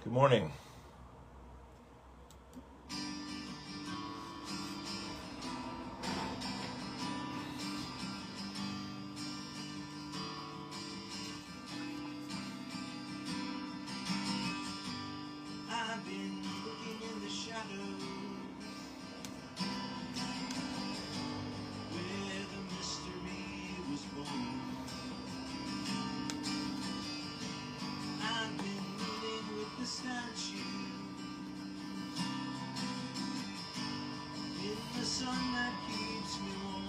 Good morning. I've been looking in the shadows where the mystery was born. I've been meeting with the statue in the sun that keeps me warm.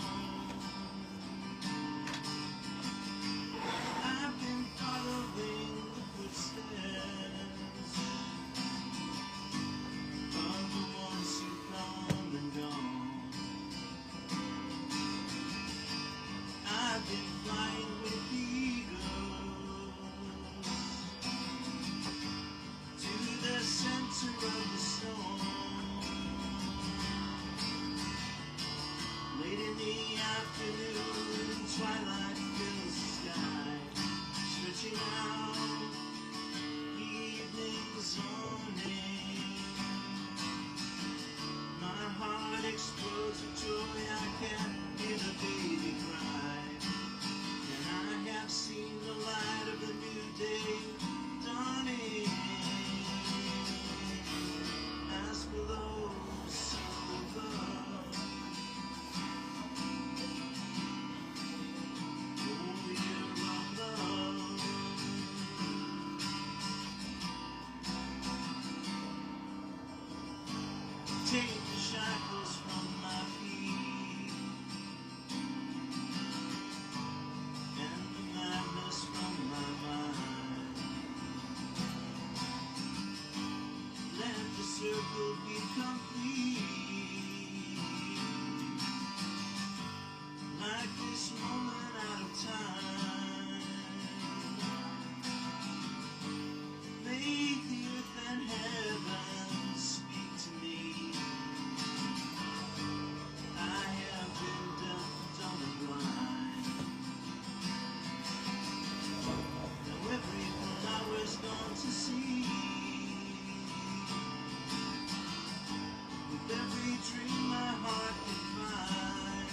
I've been following the footsteps of the ones who come and gone. I've been flying with the eagles to the center of the storm. Late in the afternoon, twilight fills the sky, stretching out the evening's awning. My heart explodes with joy, I can't hear the baby cry. And I have seen the light of the new day dawning. As below, so above. Oh, year of love. Take the shackles from my feet and the madness from my mind. Let the circle be complete. Like this moment out of time. Make the earth and heaven speak to me. I have been deaf, dumb, and blind. Now every flower's gone to seed. With every dream my heart can find.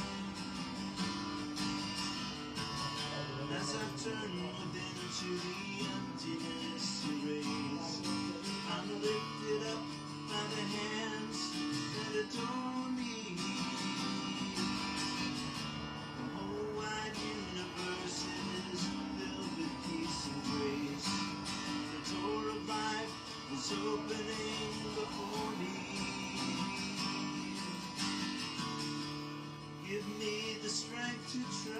As I turn within to the emptiness erased, I'm lifted up by the hands that adore me. The whole wide universe is filled with peace and grace. The door of life is opening before me. Give me the strength to trust,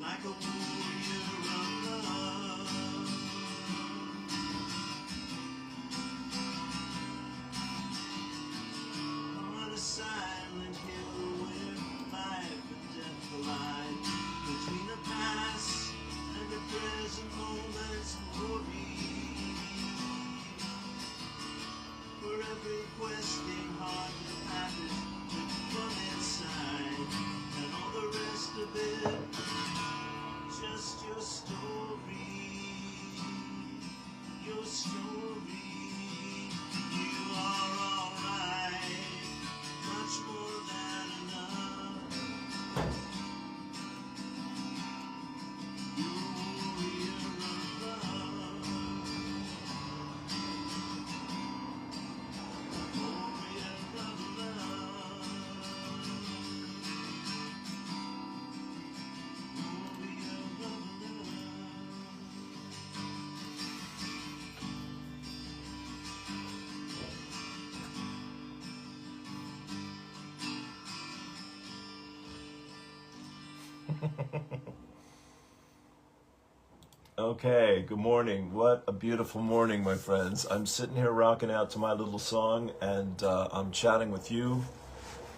like a warrior of love. On a silent hill where life and death collide, between the past and the present moment's glory. For every questing heart that passes from inside, and all the rest of it, just your story, your story. You are alright, much more than enough. You're a warrior of love, warrior of love, warrior of love. Okay, good morning. What a beautiful morning, my friends. I'm sitting here rocking out to my little song, and I'm chatting with you.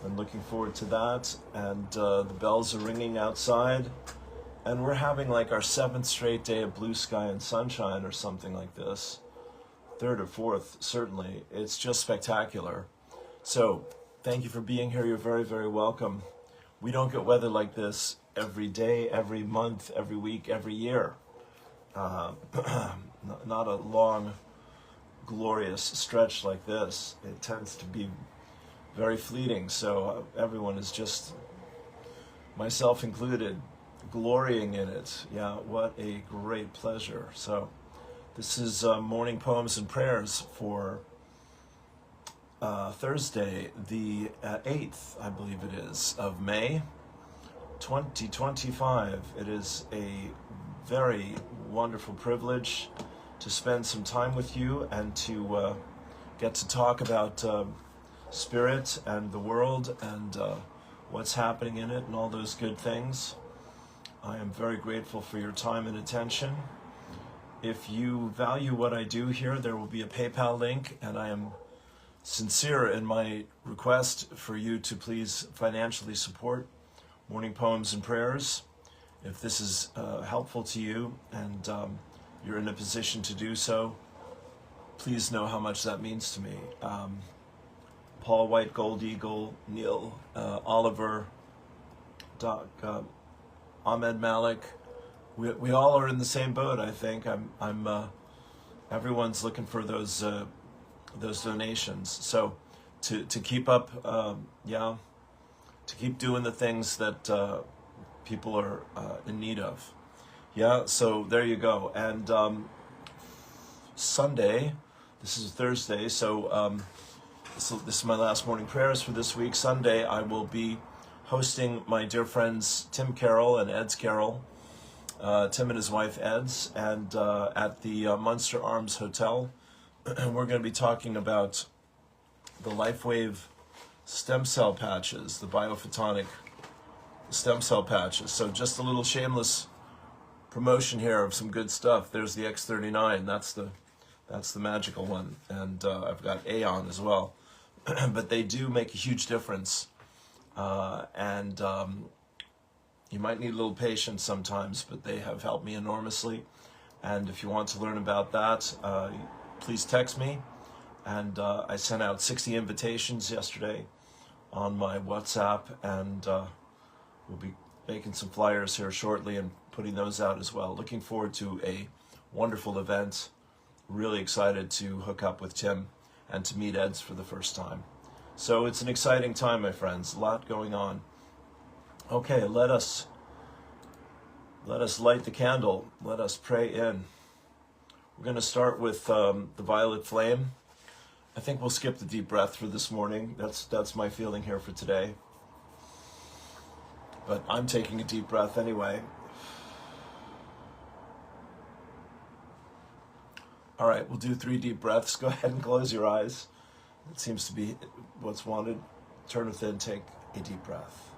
I'm looking forward to that. And the bells are ringing outside, and we're having like our 7th straight day of blue sky and sunshine or something like this. 3rd or 4th, certainly. It's just spectacular. So, thank you for being here. You're very, very welcome. We don't get weather like this every day, every month, every week, every year. not a long, glorious stretch like this. It tends to be very fleeting, so everyone is just, myself included, glorying in it. Yeah, what a great pleasure. So this is morning poems and prayers for Thursday, the 8th, I believe it is, of May, 2025. It is a very wonderful privilege to spend some time with you and to get to talk about spirit and the world and what's happening in it and all those good things. I am very grateful for your time and attention. If you value what I do here, there will be a PayPal link, and I am sincere in my request for you to please financially support Morning Poems and Prayers. If this is helpful to you and you're in a position to do so, please know how much that means to me. Paul White, Gold Eagle, Neil, Oliver, Doc, Ahmed Malik, we all are in the same boat. I think everyone's looking for those donations. So to keep up, to keep doing the things that people are in need of. Yeah, so there you go. And Sunday, this is Thursday, so this is my last morning prayers for this week. Sunday, I will be hosting my dear friends Tim Carroll and Eds Carroll, Tim and his wife Eds, and at the Munster Arms Hotel. We're going to be talking about the LifeWave stem cell patches, the biophotonic stem cell patches. So just a little shameless promotion here of some good stuff. There's the X39, that's the magical one, and I've got Aeon as well. But they do make a huge difference, and you might need a little patience sometimes, but they have helped me enormously. And if you want to learn about that, please text me. And I sent out 60 invitations yesterday on my WhatsApp, and we'll be making some flyers here shortly and putting those out as well. Looking forward to a wonderful event. Really excited to hook up with Tim and to meet Eds for the first time. So it's an exciting time, my friends. A lot going on. Okay, let us light the candle. Let us pray in. We're going to start with the violet flame. I think we'll skip the deep breath for this morning. That's my feeling here for today. But I'm taking a deep breath anyway. All right, we'll do 3 deep breaths. Go ahead and close your eyes. It seems to be what's wanted. Turn within, take a deep breath.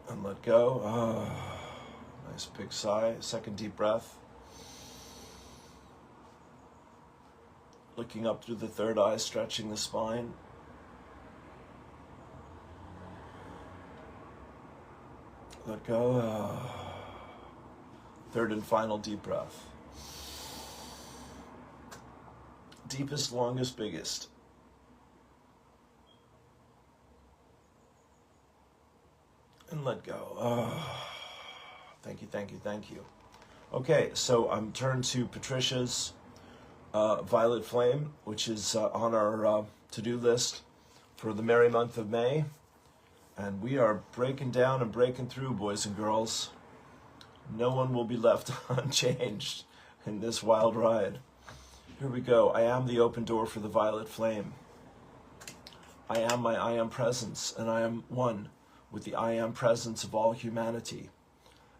And let go. Nice big sigh. Second deep breath. Looking up through the third eye, stretching the spine. Let go. Third and final deep breath. Deepest, longest, biggest. And let go. Thank you, thank you, thank you. Okay, so I'm turned to Patricia's Violet Flame, which is on our to-do list for the merry month of May. And we are breaking down and breaking through, boys and girls. No one will be left unchanged in this wild ride. Here we go. I am the open door for the violet flame. I am my I am presence, and I am one with the I am presence of all humanity,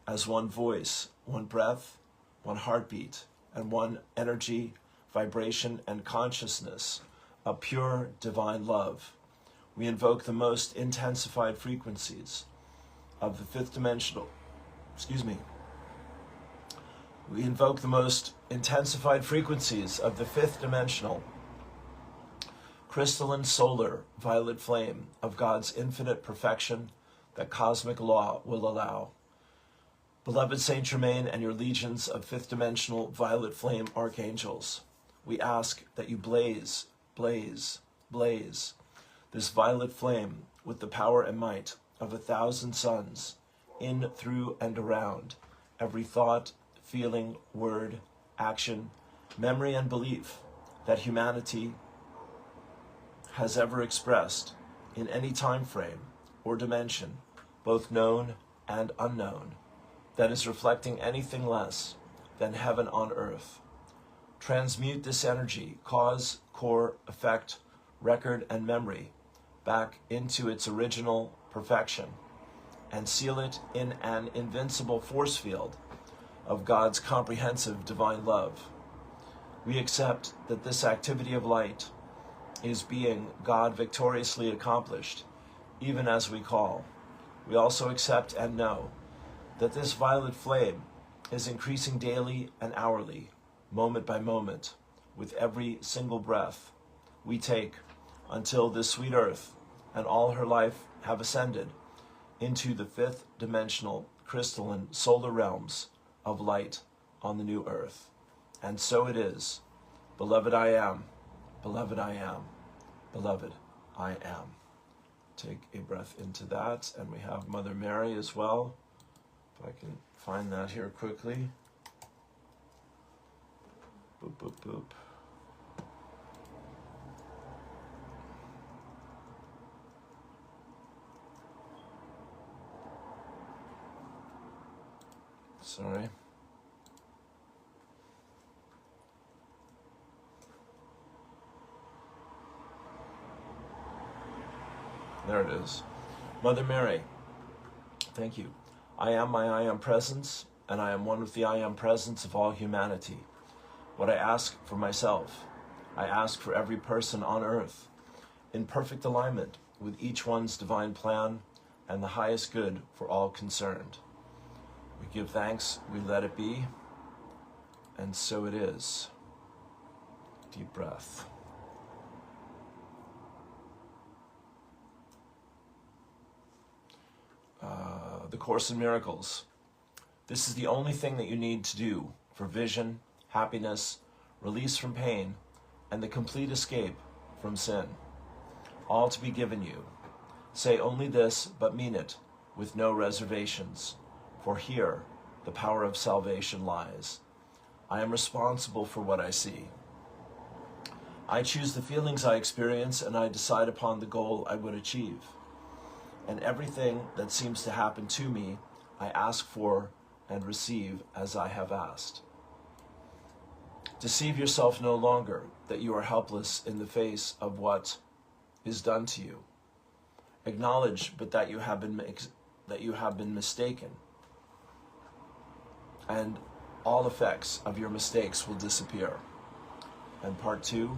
as one voice, one breath, one heartbeat, and one energy, vibration, and consciousness, a pure divine love. We invoke the most intensified frequencies of the fifth dimensional, We invoke the most intensified frequencies of the fifth dimensional, crystalline solar violet flame of God's infinite perfection that cosmic law will allow. Beloved Saint Germain and your legions of fifth dimensional violet flame archangels, we ask that you blaze, blaze, blaze this violet flame with the power and might of 1,000 suns, in, through, and around every thought, feeling, word, action, memory, and belief that humanity has ever expressed in any time frame or dimension, both known and unknown, that is reflecting anything less than heaven on earth. Transmute this energy, cause, core, effect, record, and memory back into its original perfection, and seal it in an invincible force field of God's comprehensive divine love. We accept that this activity of light is being God victoriously accomplished, even as we call. We also accept and know that this violet flame is increasing daily and hourly, moment by moment, with every single breath we take, until this sweet earth and all her life have ascended into the fifth dimensional crystalline solar realms of light on the new earth. And so it is. Beloved, I am. Beloved, I am. Beloved, I am. Take a breath into that, and we have Mother Mary as well. If I can find that here quickly. Boop, boop, boop. Sorry. There it is. Mother Mary, thank you. I am my I am presence, and I am one with the I am presence of all humanity. What I ask for myself, I ask for every person on earth, in perfect alignment with each one's divine plan and the highest good for all concerned. We give thanks, we let it be, and so it is. Deep breath. The Course in Miracles. This is the only thing that you need to do for vision, happiness, release from pain, and the complete escape from sin. All to be given you. Say only this, but mean it, with no reservations. For here, the power of salvation lies. I am responsible for what I see. I choose the feelings I experience, and I decide upon the goal I would achieve. And everything that seems to happen to me, I ask for and receive as I have asked. Deceive yourself no longer that you are helpless in the face of what is done to you. Acknowledge but that you have been mistaken, and all effects of your mistakes will disappear. And part 2,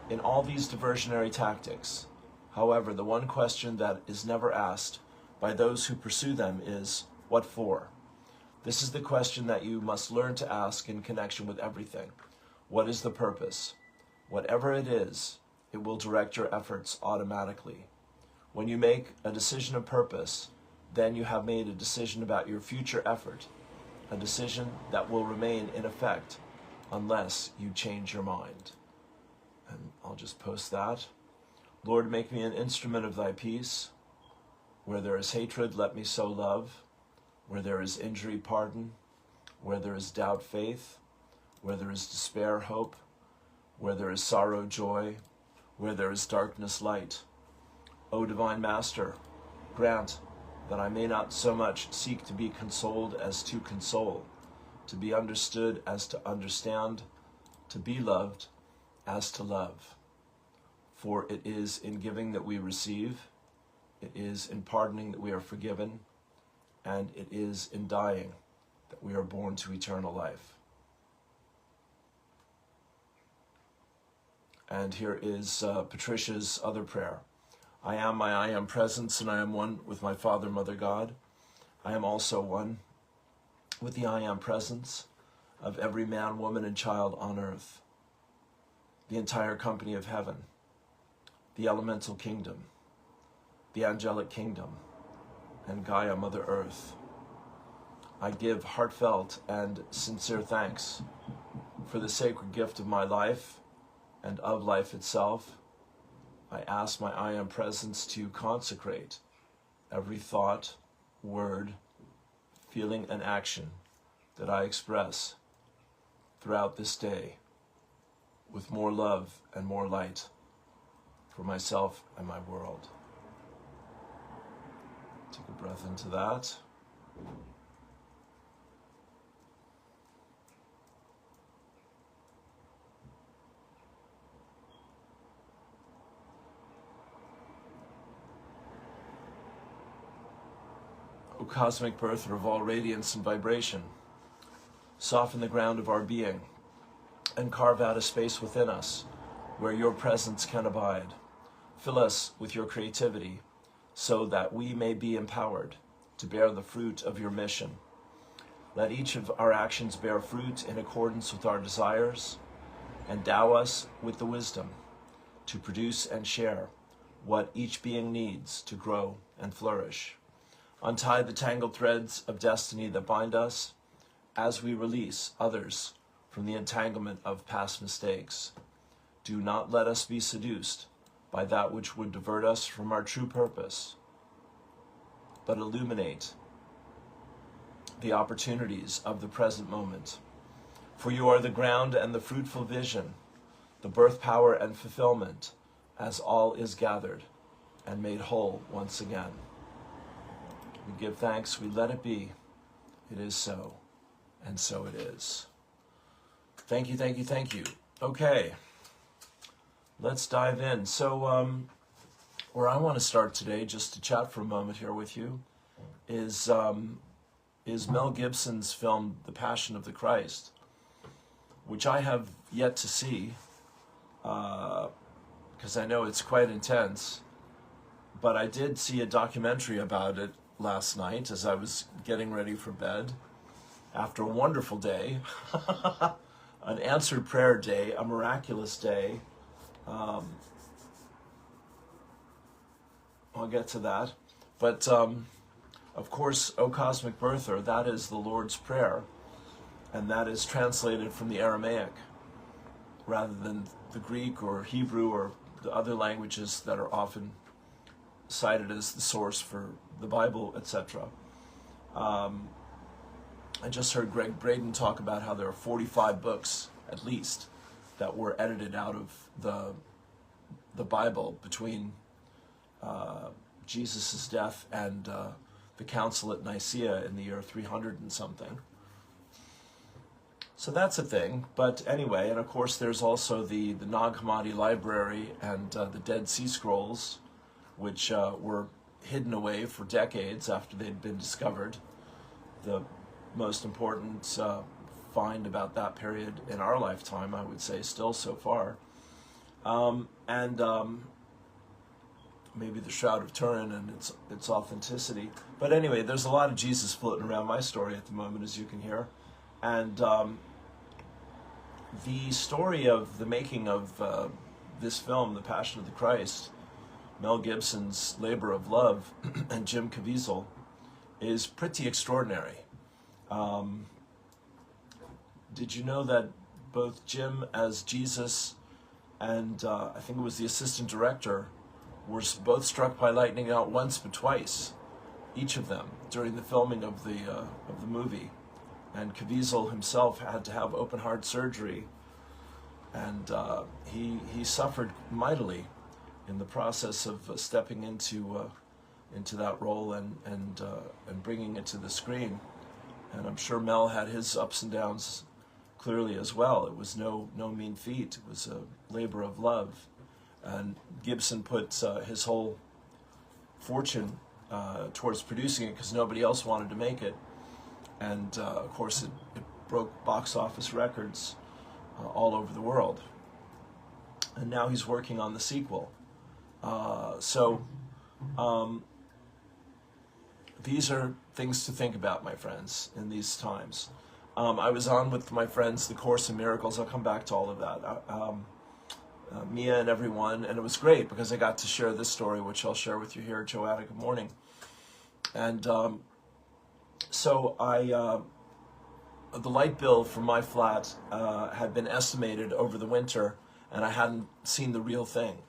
in all these diversionary tactics, however, the one question that is never asked by those who pursue them is, what for? This is the question that you must learn to ask in connection with everything. What is the purpose? Whatever it is, it will direct your efforts automatically. When you make a decision of purpose, then you have made a decision about your future effort, a decision that will remain in effect unless you change your mind. And I'll just post that. Lord, make me an instrument of thy peace. Where there is hatred, let me sow love. Where there is injury, pardon. Where there is doubt, faith. Where there is despair, hope. Where there is sorrow, joy. Where there is darkness, light. O Divine Master, grant that I may not so much seek to be consoled as to console, to be understood as to understand, to be loved as to love. For it is in giving that we receive, it is in pardoning that we are forgiven, and it is in dying that we are born to eternal life. And here is Patricia's other prayer. I am my I am presence, and I am one with my Father, Mother, God. I am also one with the I am presence of every man, woman, and child on earth, the entire company of heaven, the elemental kingdom, the angelic kingdom, and Gaia, Mother Earth. I give heartfelt and sincere thanks for the sacred gift of my life and of life itself. I ask my I Am Presence to consecrate every thought, word, feeling, and action that I express throughout this day with more love and more light for myself and my world. Take a breath into that. O cosmic birther of all radiance and vibration, soften the ground of our being and carve out a space within us where your presence can abide. Fill us with your creativity so that we may be empowered to bear the fruit of your mission. Let each of our actions bear fruit in accordance with our desires. Endow us with the wisdom to produce and share what each being needs to grow and flourish. Untie the tangled threads of destiny that bind us as we release others from the entanglement of past mistakes. Do not let us be seduced by that which would divert us from our true purpose, but illuminate the opportunities of the present moment. For you are the ground and the fruitful vision, the birth power and fulfillment, as all is gathered and made whole once again. We give thanks, we let it be. It is so, and so it is. Thank you, thank you, thank you. Okay, let's dive in. So, where I want to start today, just to chat for a moment here with you, is Mel Gibson's film, The Passion of the Christ, which I have yet to see, because I know it's quite intense, but I did see a documentary about it last night as I was getting ready for bed after a wonderful day, an answered prayer day, a miraculous day. I'll get to that. But of course, O Cosmic Birther, that is the Lord's Prayer, and that is translated from the Aramaic rather than the Greek or Hebrew or the other languages that are often cited as the source for the Bible, etc. I just heard Greg Braden talk about how there are 45 books, at least, that were edited out of the Bible between Jesus' death and the council at Nicaea in the year 300 and something. So that's a thing. But anyway, and of course there's also the Nag Hammadi Library and the Dead Sea Scrolls, which were hidden away for decades after they'd been discovered. The most important find about that period in our lifetime, I would say, still so far. Maybe the Shroud of Turin and its authenticity. But anyway, there's a lot of Jesus floating around my story at the moment, as you can hear. And the story of the making of this film, The Passion of the Christ, Mel Gibson's labor of love, and Jim Caviezel, is pretty extraordinary. Did you know that both Jim as Jesus and I think it was the assistant director were both struck by lightning not once but twice, each of them, during the filming of the movie? And Caviezel himself had to have open heart surgery, and he suffered mightily in the process of stepping into that role and bringing it to the screen. And I'm sure Mel had his ups and downs clearly as well. It was no mean feat. It was a labor of love. And Gibson put his whole fortune towards producing it because nobody else wanted to make it. And of course it broke box office records all over the world. And now he's working on the sequel. These are things to think about, my friends, in these times. I was on with my friends, The Course in Miracles. I'll come back to all of that. Mia and everyone, and it was great because I got to share this story, which I'll share with you here at Joanna. Good morning. And the light bill for my flat had been estimated over the winter, and I hadn't seen the real thing.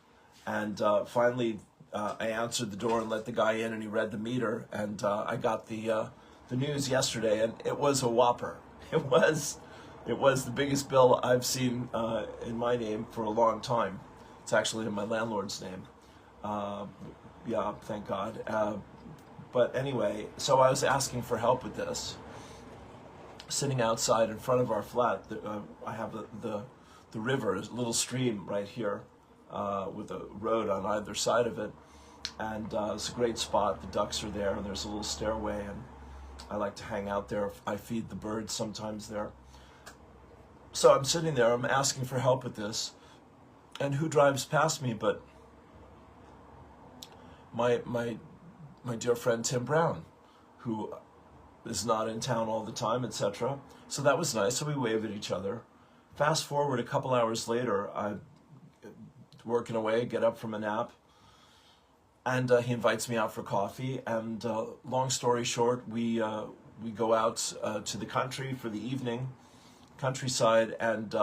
And finally, I answered the door and let the guy in, and he read the meter. And I got the news yesterday, and it was a whopper. It was the biggest bill I've seen in my name for a long time. It's actually in my landlord's name. Yeah, thank God. But anyway, so I was asking for help with this. Sitting outside in front of our flat, I have the river, a little stream right here with a road on either side of it. And it's a great spot. The ducks are there, and there's a little stairway, and I like to hang out there. I feed the birds sometimes there. So I'm sitting there, I'm asking for help with this, and who drives past me but my dear friend Tim Brown, who is not in town all the time, etc. So that was nice. So we waved at each other. Fast forward a couple hours later, I'm working away, get up from a nap, and he invites me out for coffee. And long story short, we go out to the country for the evening, countryside, and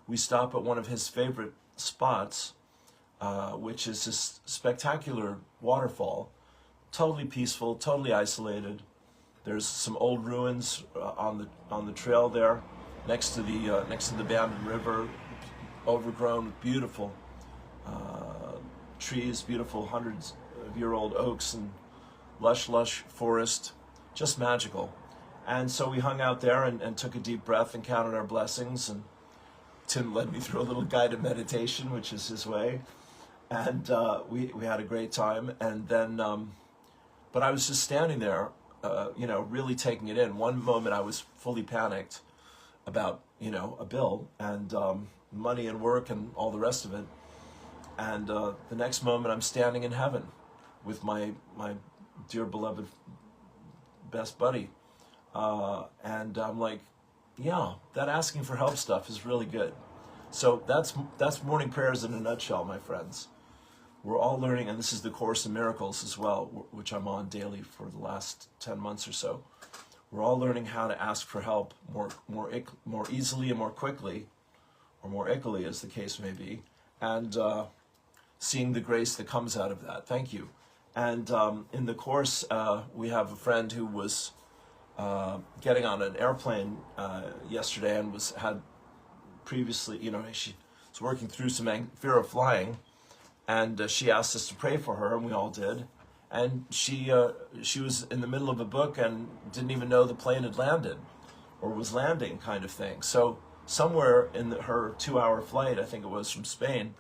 we stop at one of his favorite spots, which is this spectacular waterfall, totally peaceful, totally isolated. There's some old ruins on the trail there, next to the abandoned river, overgrown with beautiful trees, beautiful hundreds-of-year-old oaks and lush forest, just magical. And so we hung out there and took a deep breath and counted our blessings. And Tim led me through a little guided meditation, which is his way. And we had a great time. And then, but I was just standing there, really taking it in. One moment I was fully panicked about, a bill and money and work and all the rest of it. And the next moment I'm standing in heaven with my dear beloved best buddy. And I'm like, yeah, that asking for help stuff is really good. So that's morning prayers in a nutshell, my friends. We're all learning, and this is the Course in Miracles as well, which I'm on daily for the last 10 months or so. We're all learning how to ask for help more easily and more quickly, or more ickily as the case may be, and seeing the grace that comes out of that. Thank you. And in the Course, we have a friend who was getting on an airplane yesterday and had previously, she was working through some fear of flying, and she asked us to pray for her, and we all did. And she was in the middle of a book and didn't even know the plane had landed or was landing, kind of thing. So somewhere in her 2-hour flight, I think it was, from Spain,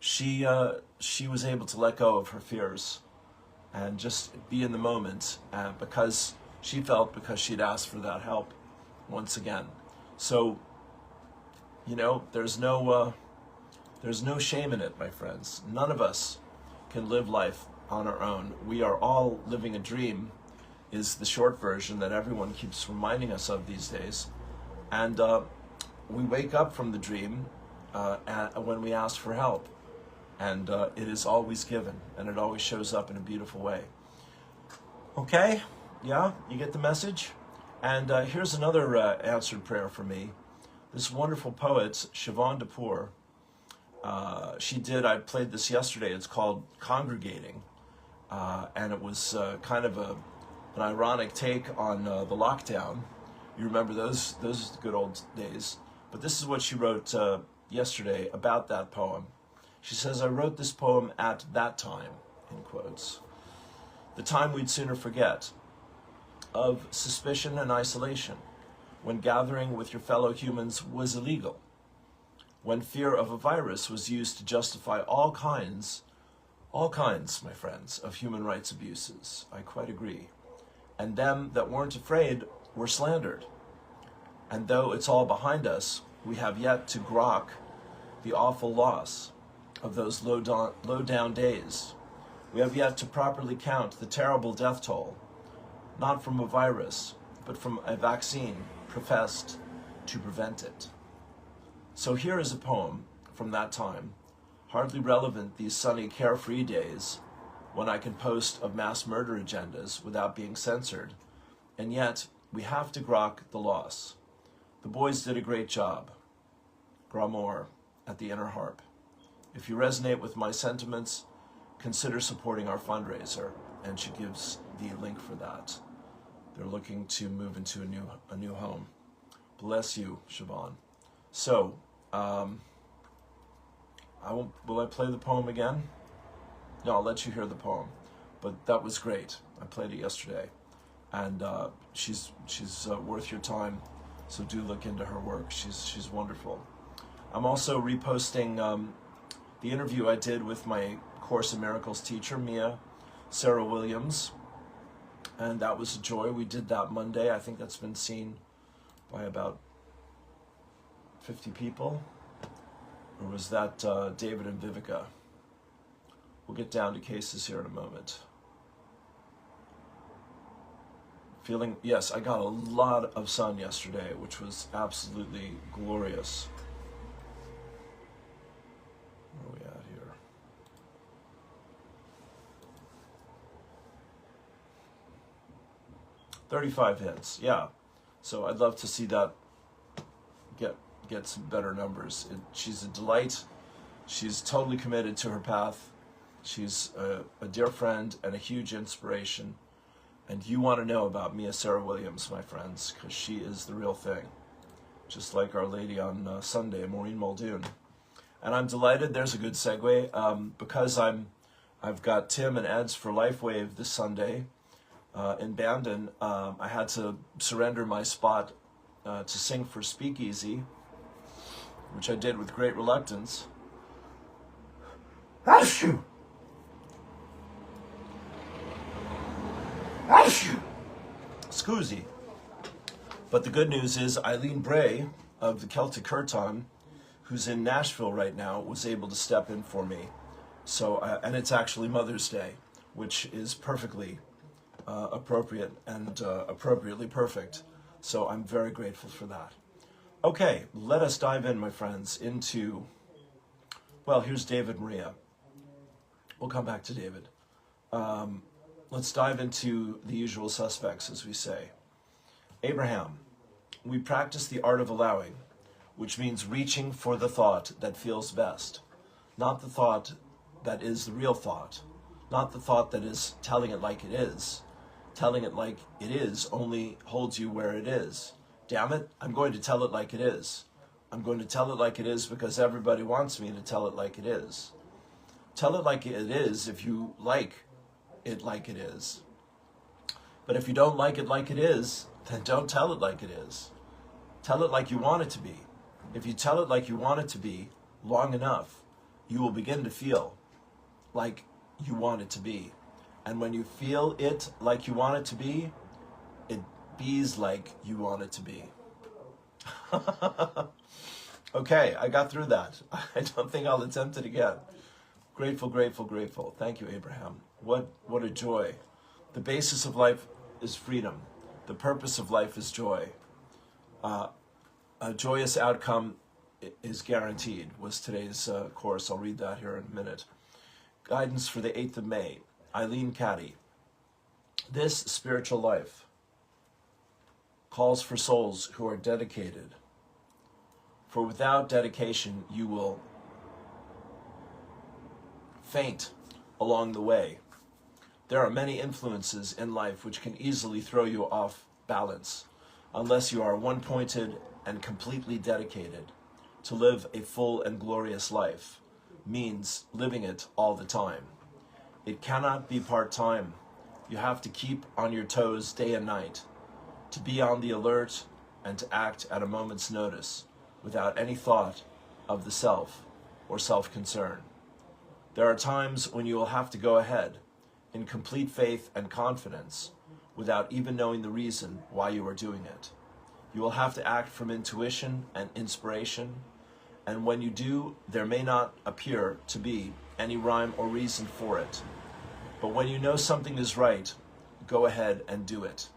she was able to let go of her fears and just be in the moment because she'd asked for that help once again. So, there's no shame in it, my friends. None of us can live life on our own. We are all living a dream, is the short version that everyone keeps reminding us of these days. And we wake up from the dream when we ask for help. And it is always given, and it always shows up in a beautiful way. Okay? Yeah? You get the message? And here's another answered prayer for me. This wonderful poet, Siobhan Dupour, I played this yesterday. It's called Congregating. And it was kind of an ironic take on the lockdown. You remember those good old days. But this is what she wrote yesterday about that poem. She says, I wrote this poem at that time, in quotes, the time we'd sooner forget, of suspicion and isolation, when gathering with your fellow humans was illegal, when fear of a virus was used to justify all kinds, my friends, of human rights abuses. I quite agree. And them that weren't afraid were slandered. And though it's all behind us, we have yet to grok the awful loss of those low down days. We have yet to properly count the terrible death toll, not from a virus, but from a vaccine professed to prevent it. So here is a poem from that time, hardly relevant these sunny, carefree days, when I can post of mass murder agendas without being censored, and yet we have to grok the loss. The boys did a great job. Gramour at the inner harp. If you resonate with my sentiments, consider supporting our fundraiser. And she gives the link for that. They're looking to move into a new home. Bless you, Siobhan. So, will I play the poem again? No, I'll let you hear the poem. But that was great. I played it yesterday. And she's worth your time. So do look into her work. She's wonderful. I'm also reposting the interview I did with my Course in Miracles teacher, Sarah Williams. And that was a joy. We did that Monday. I think that's been seen by about 50 people. Or was that David and Vivica? We'll get down to cases here in a moment. Yes, I got a lot of sun yesterday, which was absolutely glorious. Where are we at here? $35 hits, yeah. So I'd love to see that get some better numbers. She's a delight. She's totally committed to her path. She's a dear friend and a huge inspiration. And you want to know about Sarah Williams, my friends, because she is the real thing. Just like Our Lady on Sunday, Maureen Muldoon. And I'm delighted, there's a good segue, because I've got Tim and Ed's for LifeWave this Sunday in Bandon. I had to surrender my spot to sing for Speakeasy, which I did with great reluctance. Achoo! Scusi. But the good news is Eileen Bray of the Celtic Curton, who's in Nashville right now, was able to step in for me. So, and it's actually Mother's Day, which is perfectly appropriate and appropriately perfect. So I'm very grateful for that. Okay, let us dive in, my friends, into, well, here's David Maria. We'll come back to David. Let's dive into the usual suspects, as we say. Abraham, we practice the art of allowing, which means reaching for the thought that feels best, not the thought that is the real thought, not the thought that is telling it like it is. Telling it like it is only holds you where it is. Damn it, I'm going to tell it like it is. I'm going to tell it like it is because everybody wants me to tell it like it is. Tell it like it is if you like it like it is. But if you don't like it like it is, then don't tell it like it is. Tell it like you want it to be. If you tell it like you want it to be long enough, you will begin to feel like you want it to be. And when you feel it like you want it to be, it bees like you want it to be. Okay, I got through that. I don't think I'll attempt it again. Grateful, grateful, grateful. Thank you, Abraham. What a joy. The basis of life is freedom. The purpose of life is joy. A joyous outcome is guaranteed, was today's course. I'll read that here in a minute. Guidance for the 8th of May. Eileen Caddy. This spiritual life calls for souls who are dedicated. For without dedication, you will faint along the way. There are many influences in life which can easily throw you off balance unless you are one-pointed and completely dedicated. To live a full and glorious life means living it all the time. It cannot be part-time. You have to keep on your toes day and night, to be on the alert and to act at a moment's notice without any thought of the self or self-concern. There are times when you will have to go ahead in complete faith and confidence without even knowing the reason why you are doing it. You will have to act from intuition and inspiration, and when you do, there may not appear to be any rhyme or reason for it. But when you know something is right, go ahead and do it.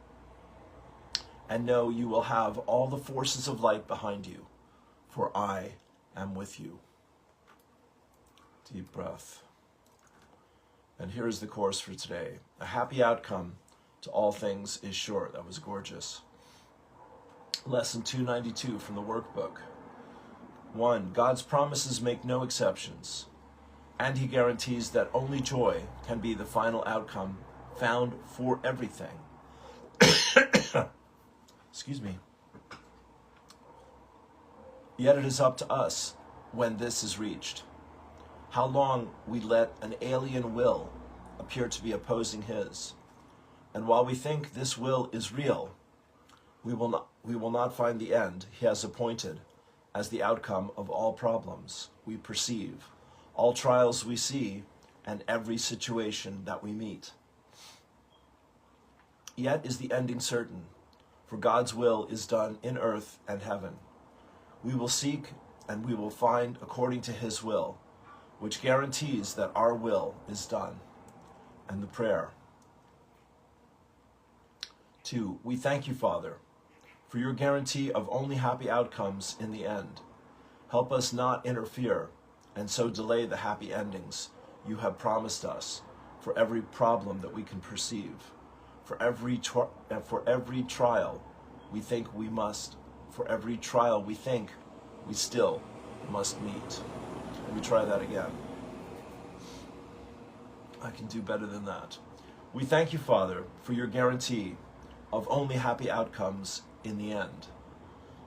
And know you will have all the forces of light behind you, for I am with you. Deep breath. And here is the course for today. A happy outcome to all things is sure. That was gorgeous. Lesson 292 from the workbook. 1. God's promises make no exceptions. And he guarantees that only joy can be the final outcome found for everything. Excuse me. Yet it is up to us when this is reached. How long we let an alien will appear to be opposing his. And while we think this will is real, we will not find the end he has appointed as the outcome of all problems we perceive, all trials we see, and every situation that we meet. Yet is the ending certain, for God's will is done in earth and heaven. We will seek and we will find according to his will, which guarantees that our will is done. And the prayer. 2. We thank you, Father, for your guarantee of only happy outcomes in the end. Help us not interfere and so delay the happy endings you have promised us for every problem that we can perceive, for every trial we think we must, for every trial we think we still must meet. Let me try that again. I can do better than that. We thank you, Father, for your guarantee of only happy outcomes in the end.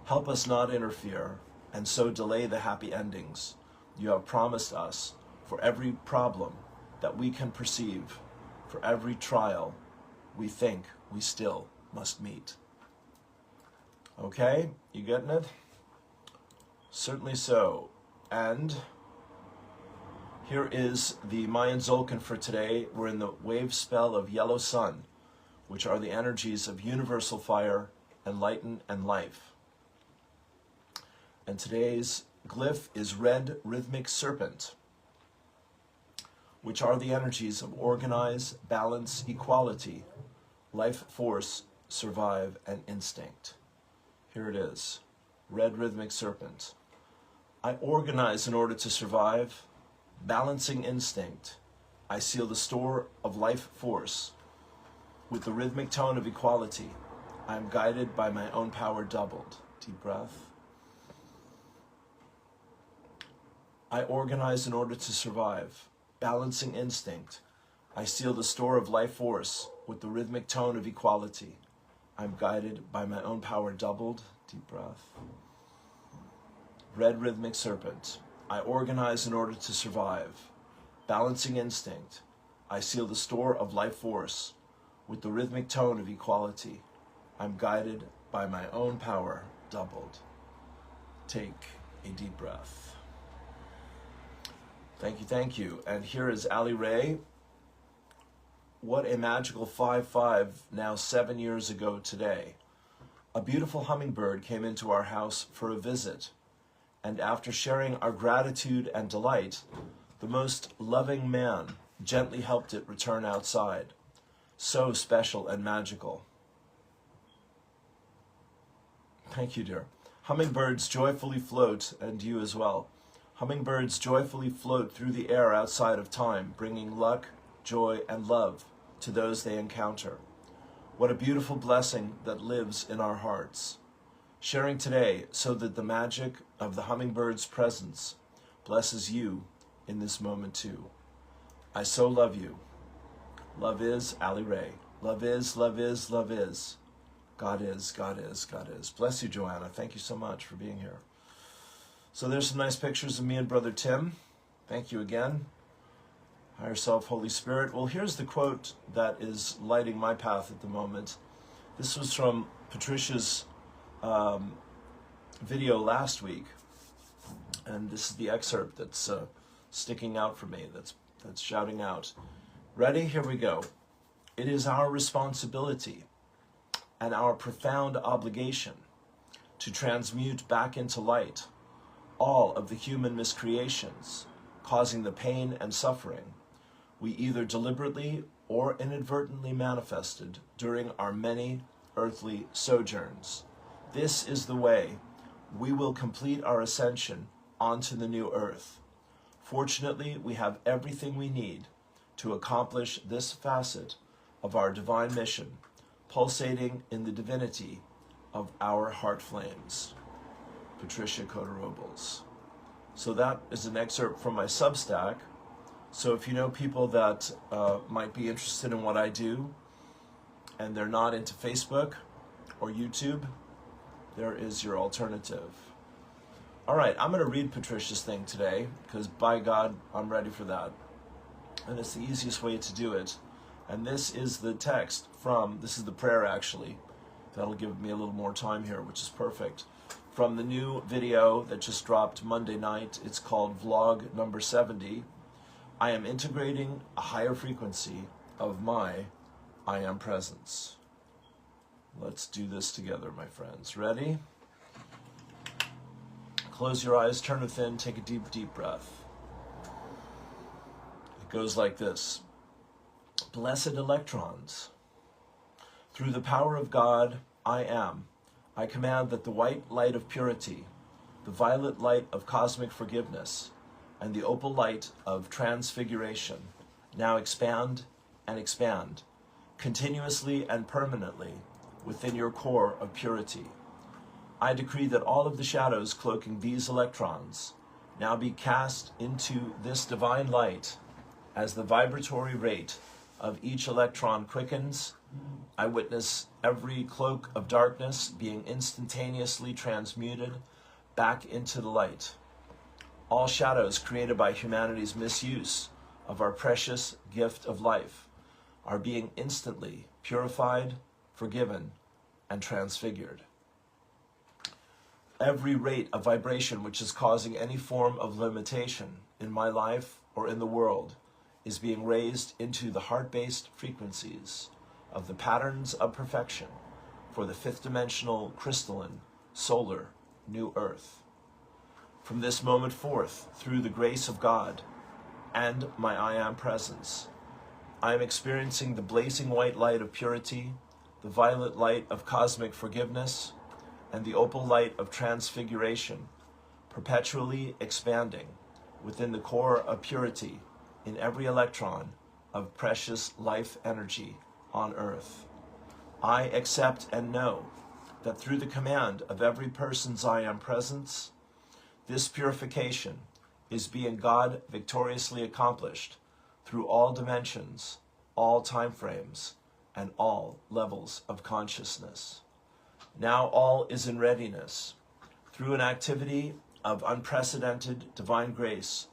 Help us not interfere and so delay the happy endings you have promised us for every problem that we can perceive, for every trial we think we still must meet. Okay, you getting it? Certainly so. And here is the Mayan Zolkin for today. We're in the wave spell of yellow sun, which are the energies of universal fire, enlighten, and life. And today's glyph is red rhythmic serpent, which are the energies of organize, balance, equality, life force, survive, and instinct. Here it is, red rhythmic serpent. I organize in order to survive, balancing instinct. I seal the store of life force. With the rhythmic tone of equality, I am guided by my own power doubled. Deep breath. I organize in order to survive, balancing instinct. I seal the store of life force with the rhythmic tone of equality. I am guided by my own power doubled. Deep breath. Red rhythmic serpent. I organize in order to survive, balancing instinct. I seal the store of life force with the rhythmic tone of equality. I'm guided by my own power doubled. Take a deep breath. Thank you, thank you. And here is Ali Ray. What a magical 5-5 now 7 years ago today. A beautiful hummingbird came into our house for a visit, and after sharing our gratitude and delight, the most loving man gently helped it return outside. So special and magical. Thank you, dear. Hummingbirds joyfully float, and you as well. Hummingbirds joyfully float through the air outside of time, bringing luck, joy, and love to those they encounter. What a beautiful blessing that lives in our hearts. Sharing today so that the magic of the hummingbird's presence blesses you in this moment too. I so love you. Love is Ali Ray. Love is, love is, love is. God is, God is, God is. Bless you, Joanna. Thank you so much for being here. So there's some nice pictures of me and Brother Tim. Thank you again. Higher Self, Holy Spirit. Well, here's the quote that is lighting my path at the moment. This was from Patricia's video last week, and this is the excerpt that's sticking out for me, that's shouting out. Ready? Here we go. It is our responsibility and our profound obligation to transmute back into light all of the human miscreations causing the pain and suffering we either deliberately or inadvertently manifested during our many earthly sojourns. This is the way we will complete our ascension onto the new earth. Fortunately, we have everything we need to accomplish this facet of our divine mission, pulsating in the divinity of our heart flames. Patricia Cotter-Robles. So that is an excerpt from my Substack, So if you know people that might be interested in what I do and they're not into Facebook or YouTube, there is your alternative. All right, I'm going to read Patricia's thing today because by God, I'm ready for that. And it's the easiest way to do it. And this is the text this is the prayer actually. That'll give me a little more time here, which is perfect. From the new video that just dropped Monday night, it's called Vlog number 70. I am integrating a higher frequency of my I am presence. Let's do this together, my friends. Ready? Close your eyes, turn within, take a deep, deep breath. It goes like this. Blessed electrons, through the power of God, I am. I command that the white light of purity, the violet light of cosmic forgiveness, and the opal light of transfiguration now expand and expand, continuously and permanently within your core of purity. I decree that all of the shadows cloaking these electrons now be cast into this divine light as the vibratory rate of each electron quickens. I witness every cloak of darkness being instantaneously transmuted back into the light. All shadows created by humanity's misuse of our precious gift of life are being instantly purified, forgiven, and transfigured. Every rate of vibration which is causing any form of limitation in my life or in the world is being raised into the heart-based frequencies of the patterns of perfection for the fifth dimensional crystalline solar new earth. From this moment forth, through the grace of God and my I am presence, I am experiencing the blazing white light of purity, the violet light of cosmic forgiveness, and the opal light of transfiguration, perpetually expanding within the core of purity in every electron of precious life energy on earth. I accept and know that through the command of every person's I am presence, this purification is being God victoriously accomplished through all dimensions, all time frames, and all levels of consciousness. Now all is in readiness through an activity of unprecedented divine grace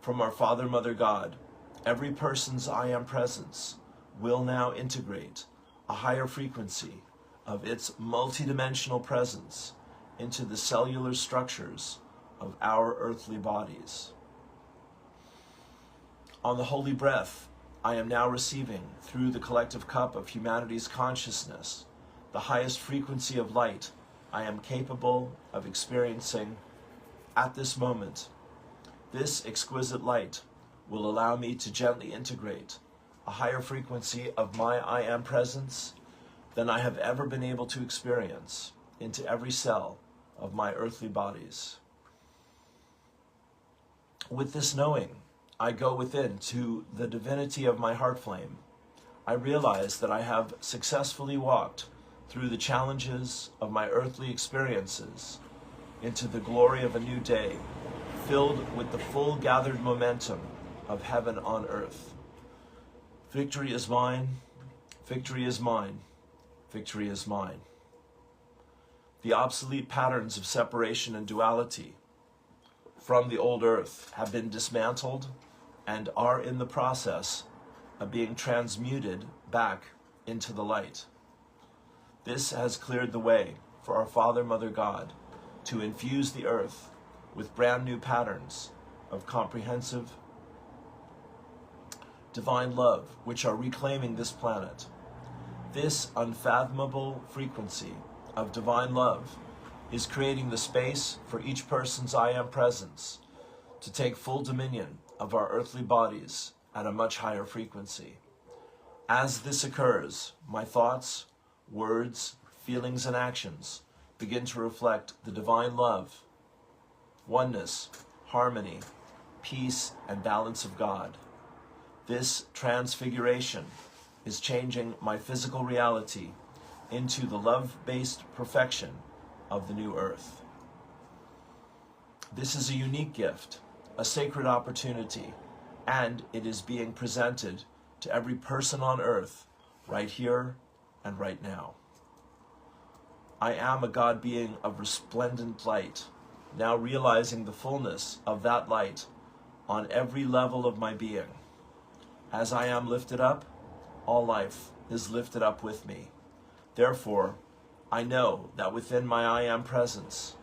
from our Father, Mother God. Every person's I am presence will now integrate a higher frequency of its multidimensional presence into the cellular structures of our earthly bodies. On the holy breath, I am now receiving through the collective cup of humanity's consciousness the highest frequency of light I am capable of experiencing at this moment. This exquisite light will allow me to gently integrate a higher frequency of my I am presence than I have ever been able to experience into every cell of my earthly bodies. With this knowing, I go within to the divinity of my heart flame. I realize that I have successfully walked through the challenges of my earthly experiences into the glory of a new day, filled with the full gathered momentum of heaven on earth. Victory is mine, victory is mine, victory is mine. The obsolete patterns of separation and duality from the old earth have been dismantled and are in the process of being transmuted back into the light. This has cleared the way for our Father, Mother God to infuse the earth with brand new patterns of comprehensive divine love, which are reclaiming this planet. This unfathomable frequency of divine love is creating the space for each person's I am presence to take full dominion of our earthly bodies at a much higher frequency. As this occurs, my thoughts, words, feelings, and actions begin to reflect the divine love, oneness, harmony, peace, and balance of God. This transfiguration is changing my physical reality into the love-based perfection of the new earth. This is a unique gift, a sacred opportunity, and it is being presented to every person on earth right here and right now. I am a God being of resplendent light, now realizing the fullness of that light on every level of my being. As I am lifted up, all life is lifted up with me. Therefore, I know that within my I am presence,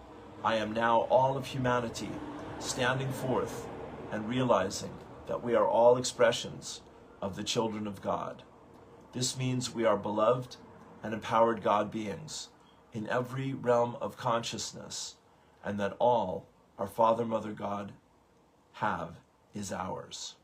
I am now all of humanity standing forth and realizing that we are all expressions of the children of God. This means we are beloved and empowered God beings in every realm of consciousness, and that all our Father, Mother, God have is ours.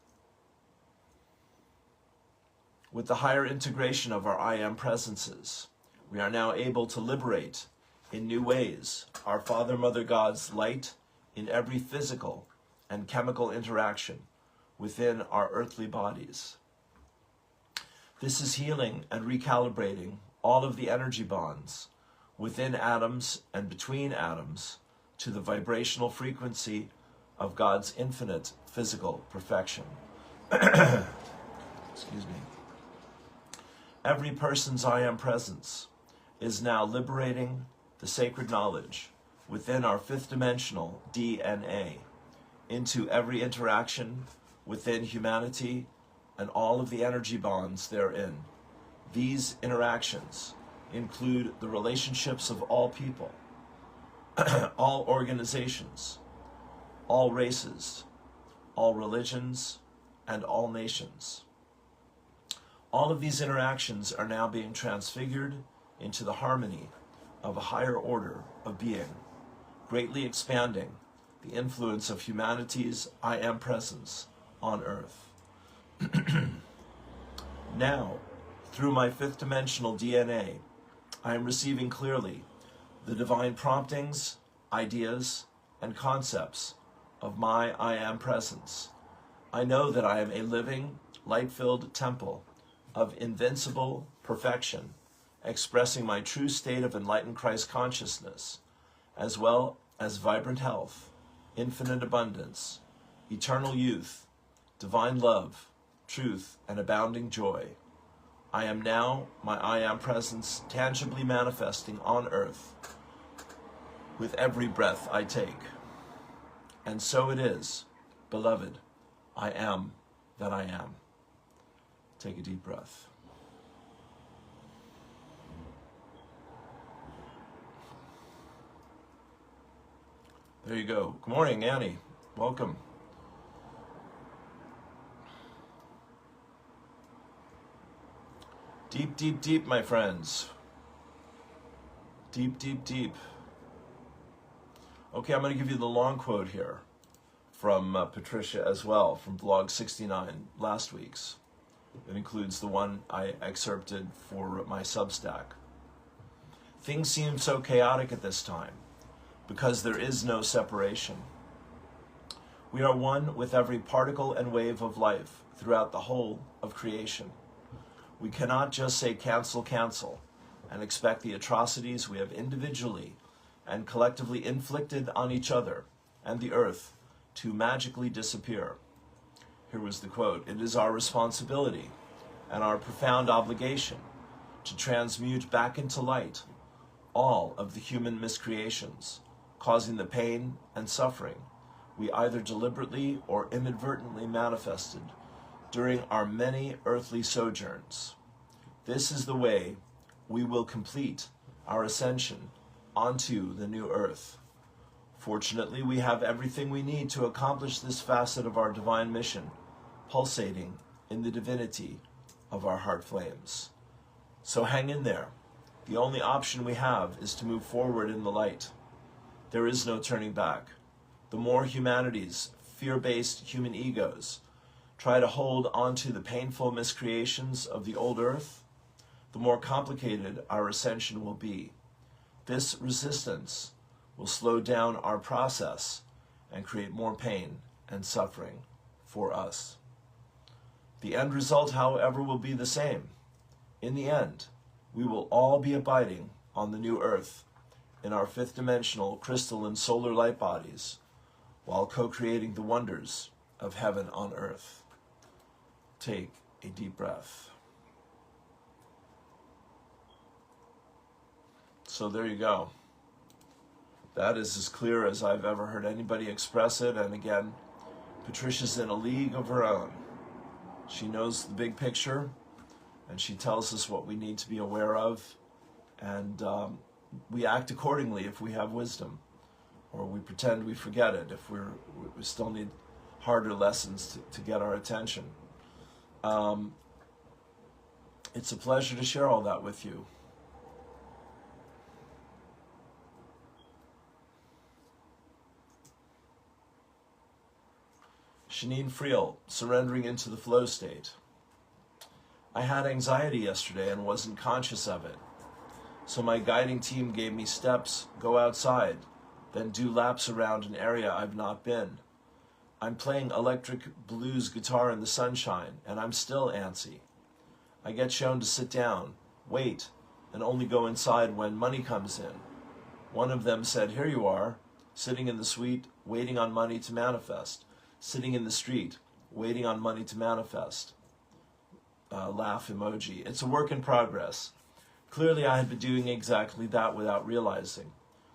With the higher integration of our I am presences, we are now able to liberate in new ways our Father, Mother, God's light in every physical and chemical interaction within our earthly bodies. This is healing and recalibrating all of the energy bonds within atoms and between atoms to the vibrational frequency of God's infinite physical perfection. Excuse me. Every person's I am presence is now liberating the sacred knowledge within our fifth dimensional DNA into every interaction within humanity and all of the energy bonds therein. These interactions include the relationships of all people, all organizations, all races, all religions, and all nations. All of these interactions are now being transfigured into the harmony of a higher order of being, greatly expanding the influence of humanity's I am presence on earth. Now, through my fifth dimensional DNA, I am receiving clearly the divine promptings, ideas, and concepts of my I am presence. I know that I am a living, light-filled temple of invincible perfection, expressing my true state of enlightened Christ consciousness, as well as vibrant health, infinite abundance, eternal youth, divine love, truth, and abounding joy. I am now my I am presence tangibly manifesting on earth with every breath I take. And so it is, beloved, I am that I am. Take a deep breath. There you go. Good morning, Annie. Welcome. Deep, deep, deep, my friends. Deep, deep, deep. Okay, I'm going to give you the long quote here from Patricia as well, from blog 69, last week's. It includes the one I excerpted for my Substack. Things seem so chaotic at this time because there is no separation. We are one with every particle and wave of life throughout the whole of creation. We cannot just say cancel, cancel, and expect the atrocities we have individually and collectively inflicted on each other and the earth to magically disappear. Here was the quote: "It is our responsibility and our profound obligation to transmute back into light all of the human miscreations, causing the pain and suffering we either deliberately or inadvertently manifested during our many earthly sojourns. This is the way we will complete our ascension onto the new earth. Fortunately, we have everything we need to accomplish this facet of our divine mission, pulsating in the divinity of our heart flames. So hang in there. The only option we have is to move forward in the light. There is no turning back. The more humanity's fear-based human egos try to hold onto the painful miscreations of the old earth, the more complicated our ascension will be. This resistance will slow down our process and create more pain and suffering for us. The end result, however, will be the same. In the end, we will all be abiding on the new earth in our fifth dimensional crystal and solar light bodies while co-creating the wonders of heaven on earth." take a deep breath. So there you go. That is as clear as I've ever heard anybody express it. And again, Patricia's in a league of her own. She knows the big picture, and she tells us what we need to be aware of. And we act accordingly if we have wisdom, or we pretend we forget it if we still need harder lessons to get our attention. It's a pleasure to share all that with you. Shanine Friel, surrendering into the flow state. I had anxiety yesterday and wasn't conscious of it. So my guiding team gave me steps: go outside, then do laps around an area I've not been. I'm playing electric blues guitar in the sunshine, and I'm still antsy. I get shown to sit down, wait, and only go inside when money comes in. One of them said, "Here you are, sitting in the suite, waiting on money to manifest. Sitting in the street, waiting on money to manifest." Laugh emoji. It's a work in progress. Clearly, I had been doing exactly that without realizing.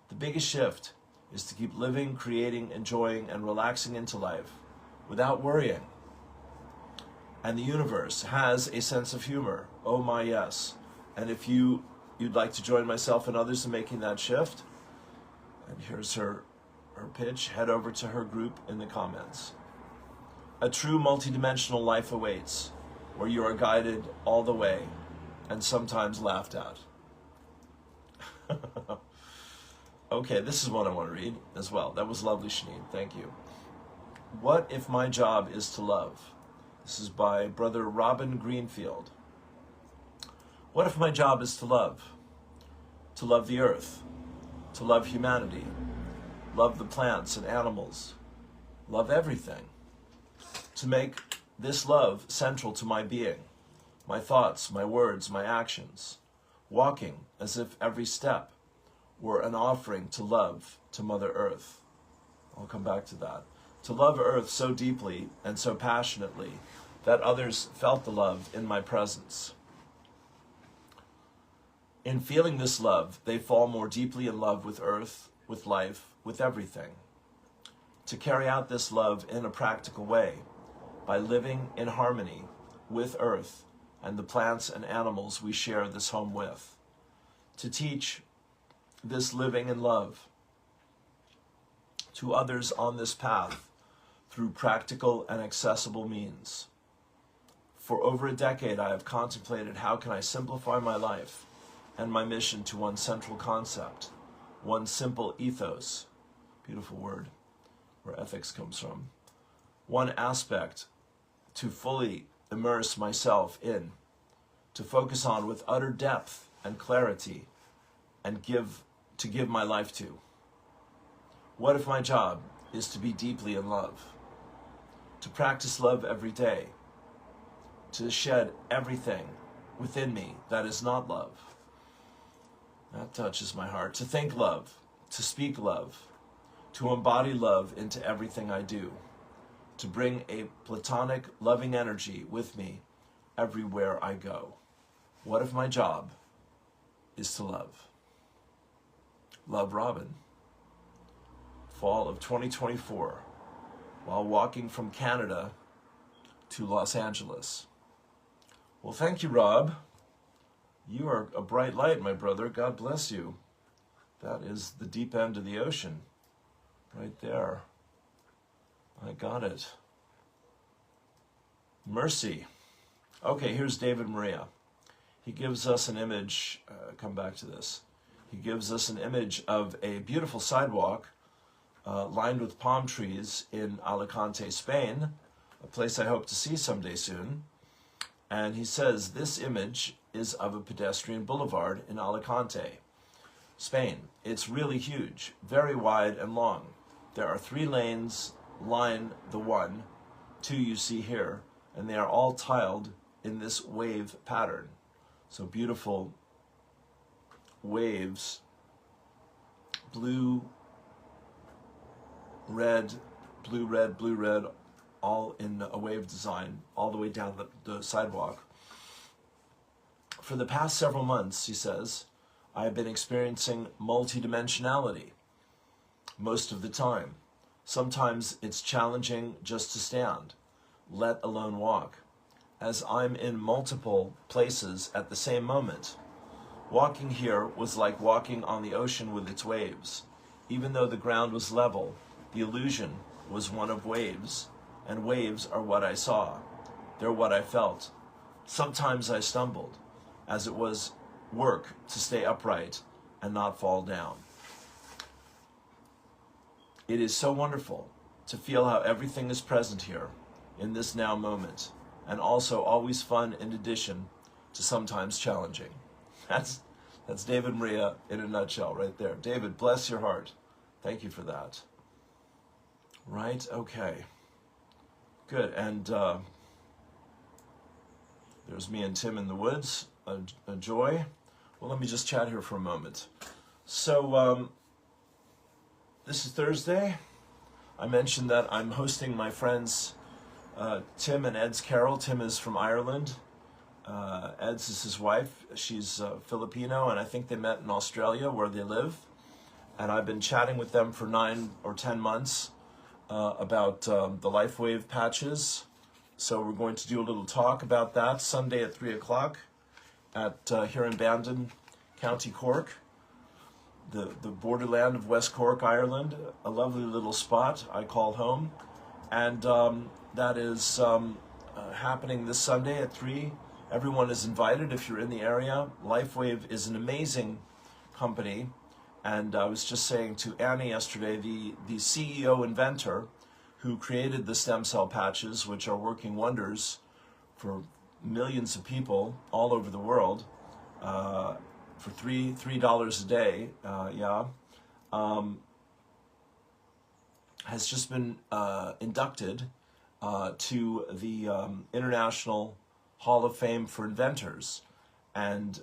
The biggest shift is to keep living, creating, enjoying, and relaxing into life without worrying. And the universe has a sense of humor. Oh my, yes. And if you'd like to join myself and others in making that shift, and here's her pitch, head over to her group in the comments. A true multidimensional life awaits, where you are guided all the way and sometimes laughed at. Okay, this is one I want to read as well. That was lovely, Shanine. Thank you. What if my job is to love? This is by Brother Robin Greenfield. What if my job is to love? To love the earth, to love humanity, love the plants and animals, love everything. To make this love central to my being, my thoughts, my words, my actions, walking as if every step were an offering to love to Mother Earth. I'll come back to that. To love Earth so deeply and so passionately that others felt the love in my presence. In feeling this love, they fall more deeply in love with Earth, with life, with everything. To carry out this love in a practical way, by living in harmony with Earth and the plants and animals we share this home with. To teach this living in love to others on this path through practical and accessible means. For over a decade, I have contemplated how can I simplify my life and my mission to one central concept, one simple ethos, beautiful word, where ethics comes from, one aspect to fully immerse myself in, to focus on with utter depth and clarity, and to give my life to. What if my job is to be deeply in love, to practice love every day, to shed everything within me that is not love? That touches my heart. To think love, to speak love, to embody love into everything I do, to bring a platonic, loving energy with me everywhere I go. What if my job is to love? Love, Robin. Fall of 2024, while walking from Canada to Los Angeles. Well, thank you, Rob. You are a bright light, my brother. God bless you. That is the deep end of the ocean, right there. I got it. Mercy. Okay, here's David Maria. He gives us an image, come back to this. He gives us an image of a beautiful sidewalk lined with palm trees in Alicante, Spain, a place I hope to see someday soon. And he says this image is of a pedestrian boulevard in Alicante, Spain. It's really huge, very wide and long. There are 3 lanes line the 1, 2 you see here, and they are all tiled in this wave pattern. So beautiful waves, blue, red, blue, red, all in a wave design, all the way down the sidewalk. For the past several months, he says, I have been experiencing multidimensionality most of the time. Sometimes it's challenging just to stand, let alone walk, as I'm in multiple places at the same moment. Walking here was like walking on the ocean with its waves. Even though the ground was level, the illusion was one of waves, and waves are what I saw. They're what I felt. Sometimes I stumbled, as it was work to stay upright and not fall down. It is so wonderful to feel how everything is present here in this now moment, and also always fun in addition to sometimes challenging. That's David Maria in a nutshell right there. David, bless your heart. Thank you for that. Right, okay. Good, and there's me and Tim in the woods, a joy. Well, let me just chat here for a moment. So, this is Thursday. I mentioned that I'm hosting my friends Tim and Ed's Carol. Tim is from Ireland. Ed's is his wife. She's Filipino, and I think they met in Australia where they live. And I've been chatting with them for 9 or 10 months about the LifeWave patches. So we're going to do a little talk about that Sunday at 3 o'clock at here in Bandon, County Cork, the borderland of West Cork, Ireland, a lovely little spot I call home. And that is happening this Sunday at 3. Everyone is invited if you're in the area. LifeWave is an amazing company. And I was just saying to Annie yesterday, the CEO inventor who created the stem cell patches, which are working wonders for millions of people all over the world, for $3 a day, has just been inducted to the International Hall of Fame for Inventors. And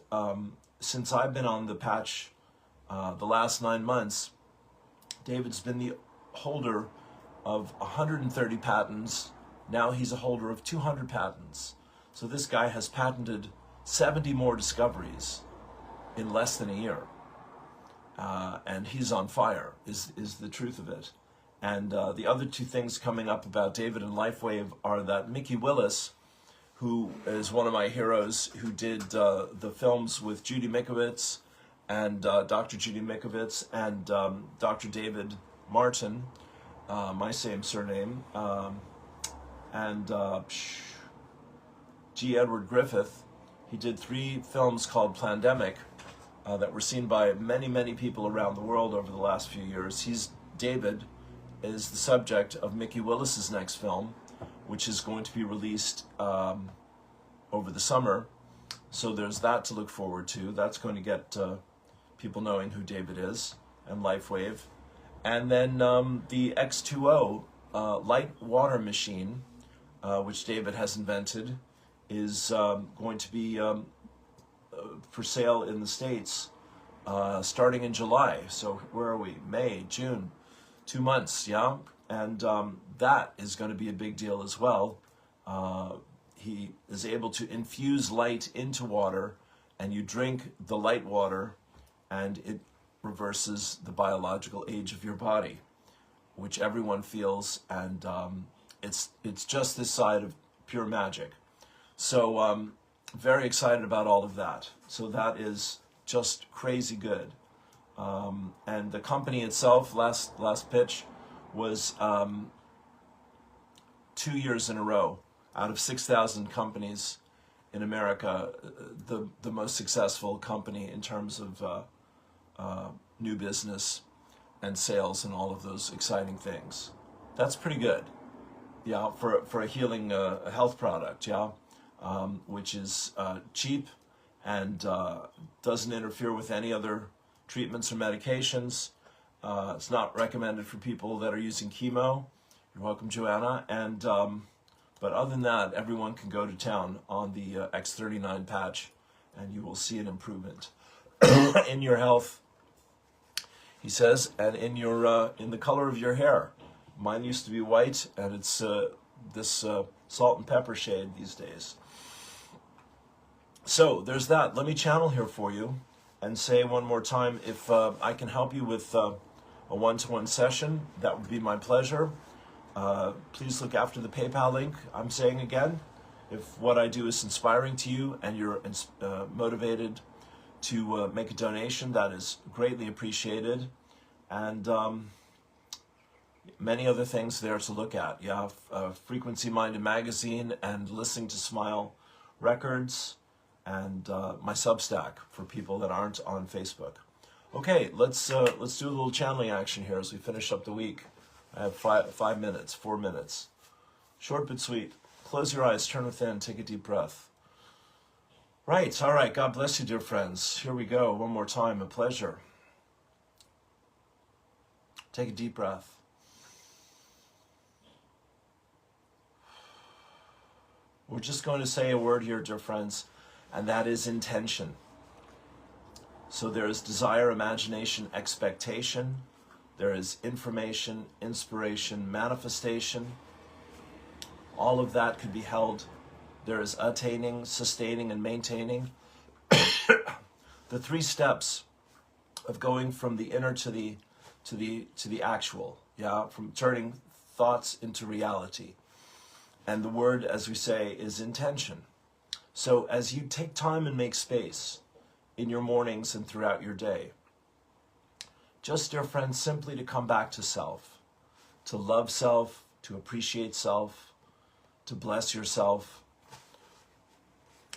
since I've been on the patch the last 9 months, David's been the holder of 130 patents. Now he's a holder of 200 patents. So this guy has patented 70 more discoveries in less than a year. And he's on fire, is the truth of it. And the other two things coming up about David and LifeWave are that Mickey Willis, who is one of my heroes, who did the films with Judy Mikovits and Dr. Judy Mikovits and Dr. David Martin, my same surname, and G. Edward Griffith. He did 3 films called Plandemic that were seen by many, many people around the world over the last few years. David is the subject of Mickey Willis's next film, which is going to be released over the summer. So there's that to look forward to. That's going to get people knowing who David is and LifeWave. And then the X2O light water machine, which David has invented, is going to be for sale in the States starting in July. So where are we? May, June, 2 months, yeah? And that is going to be a big deal as well. He is able to infuse light into water, and you drink the light water, and it reverses the biological age of your body, which everyone feels, and it's just this side of pure magic. So very excited about all of that. So that is just crazy good. And the company itself, last pitch, was 2 years in a row out of 6,000 companies in America, the most successful company in terms of new business and sales and all of those exciting things. That's pretty good, yeah, for a healing a health product, yeah, which is cheap and doesn't interfere with any other treatments or medications. It's not recommended for people that are using chemo. You're welcome, Joanna. And but other than that, everyone can go to town on the X39 patch, and you will see an improvement in your health, he says, and in your in the color of your hair. Mine used to be white, and it's this salt and pepper shade these days. So there's that. Let me channel here for you and say one more time, if I can help you with a one-to-one session, that would be my pleasure. Please look after the PayPal link. I'm saying again, if what I do is inspiring to you and you're motivated to make a donation, that is greatly appreciated. And many other things there to look at. You have Frequency Minded Magazine and Listening to Smile Records, and my Substack for people that aren't on Facebook. Okay, let's do a little channeling action here as we finish up the week. I have 4 minutes. Short but sweet. Close your eyes, turn within, take a deep breath. Right, all right, God bless you, dear friends. Here we go, one more time, a pleasure. Take a deep breath. We're just going to say a word here, dear friends, and that is intention. So there is desire, imagination, expectation. There is information, inspiration, manifestation. All of that could be held. There is attaining, sustaining, and maintaining. The 3 steps of going from the inner to the actual, from turning thoughts into reality. And the word, as we say, is intention. So as you take time and make space in your mornings and throughout your day, just, dear friends, simply to come back to self, to love self, to appreciate self, to bless yourself.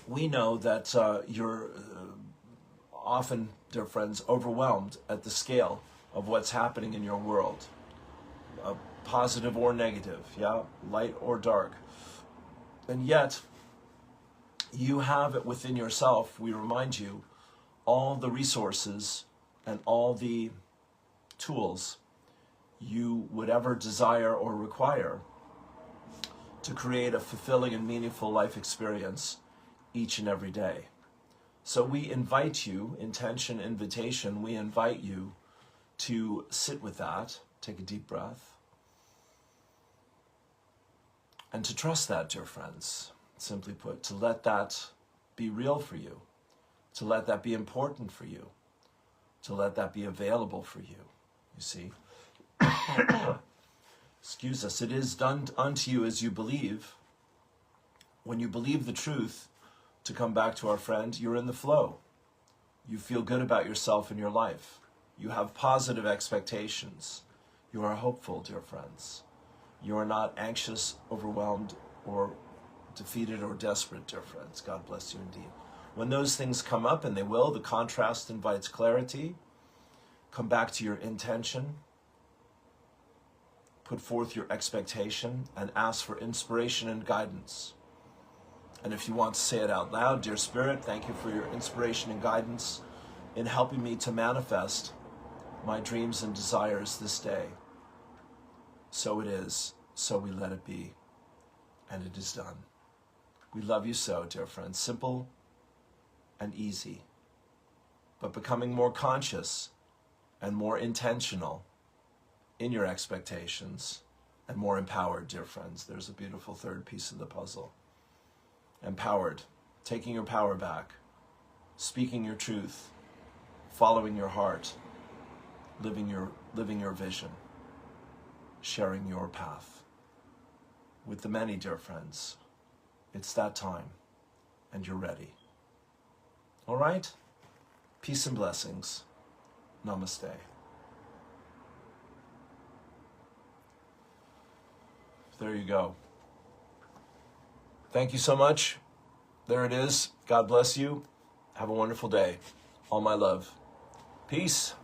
We know that you're often, dear friends, overwhelmed at the scale of what's happening in your world. Positive or negative, light or dark. And yet, you have it within yourself, we remind you, all the resources and all the tools you would ever desire or require to create a fulfilling and meaningful life experience each and every day. So we invite you, intention, invitation, we invite you to sit with that, take a deep breath, and to trust that, dear friends, simply put, to let that be real for you, to let that be important for you, to let that be available for you, you see. Excuse us. It is done unto you as you believe. When you believe the truth, to come back to our friend, you're in the flow. You feel good about yourself and your life. You have positive expectations. You are hopeful, dear friends. You are not anxious, overwhelmed, or defeated or desperate, dear friends. God bless you indeed. When those things come up, and they will, the contrast invites clarity. Come back to your intention. Put forth your expectation and ask for inspiration and guidance. And if you want to say it out loud, dear Spirit, thank you for your inspiration and guidance in helping me to manifest my dreams and desires this day. So it is, so we let it be, and it is done. We love you so, dear friends. Simple and easy, but becoming more conscious and more intentional in your expectations and more empowered, dear friends. There's a beautiful third piece of the puzzle. Empowered, taking your power back, speaking your truth, following your heart, living your vision, sharing your path. With the many, dear friends, it's that time, and you're ready. All right? Peace and blessings. Namaste. There you go. Thank you so much. There it is. God bless you. Have a wonderful day. All my love. Peace.